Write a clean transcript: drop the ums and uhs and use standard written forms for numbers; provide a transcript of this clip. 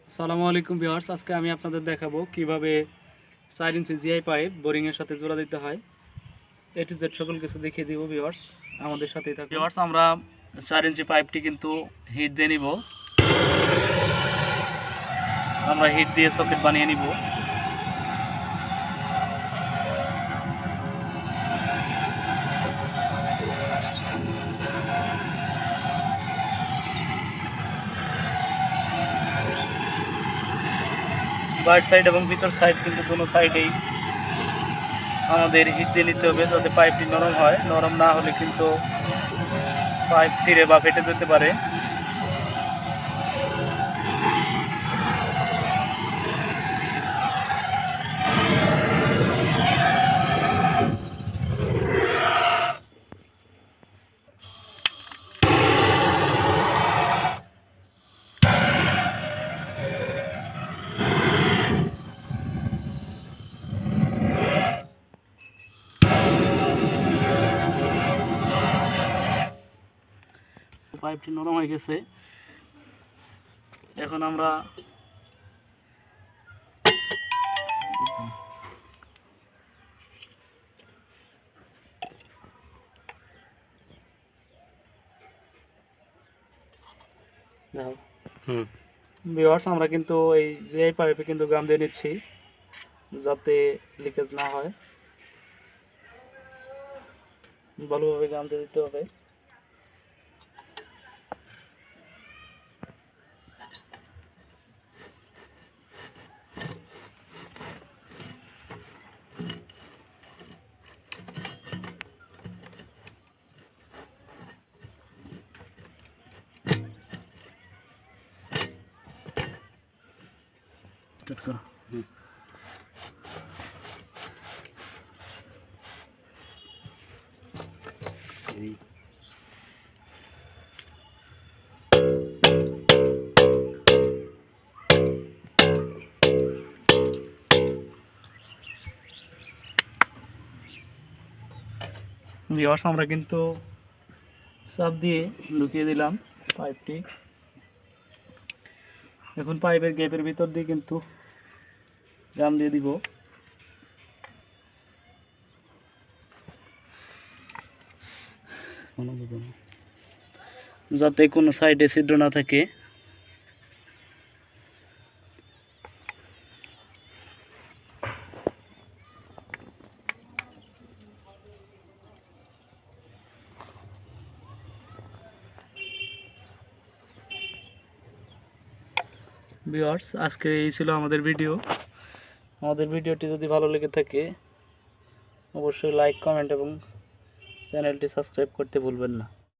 আসসালামু আলাইকুম ভিউয়ার্স, আজকে আমি আপনাদের দেখাবো কিভাবে 4 ইঞ্চি জিআই পাইপ বোরিং এর সাথে জোড়া দিতে হয়। এ টু জেড সকল কিছু দেখিয়ে দিব ভিউয়ার্স, আমাদের সাথেই থাকুন। ভিউয়ার্স, আমরা 4 ইঞ্চি পাইপটি কিন্তু হিট দিয়ে নিব। আমরা হিট দিয়ে সকেট বানিয়ে নিব। বাইট সাইড এবং ভিতর সাইড কিন্তু দুটো সাইডেই আমাদের হিট দিয়ে নিতে হবে, যাতে পাইপটি নরম হয়। নরম না হলে কিন্তু পাইপ ছিঁড়ে বা ফেটে যেতে পারে। পাইপটি নরম হয়ে গেছে। এখন আমরা ভিউয়ার্স, আমরা কিন্তু এই জিআই পাইপে কিন্তু গাম দিয়ে নিচ্ছি, যাতে লিকেজ না হয়। ভালোভাবে গাম দিয়ে দিতে হবে। ভিউয়ার্স, আমরা কিন্তু চাপ দিয়ে লুকিয়ে দিলাম পাইপটি। এখন পাইপের গ্যাপের ভিতর দিয়ে কিন্তু গাম দিয়ে দিব। যাতে কোনো সাইডে ছিদ্র না থাকে। ভিউয়ার্স, আজকে এই ছিল আমাদের ভিডিও। আমাদের ভিডিওটি যদি ভালো লেগে থাকে অবশ্যই লাইক, কমেন্ট এবং চ্যানেলটি সাবস্ক্রাইব করতে ভুলবেন না।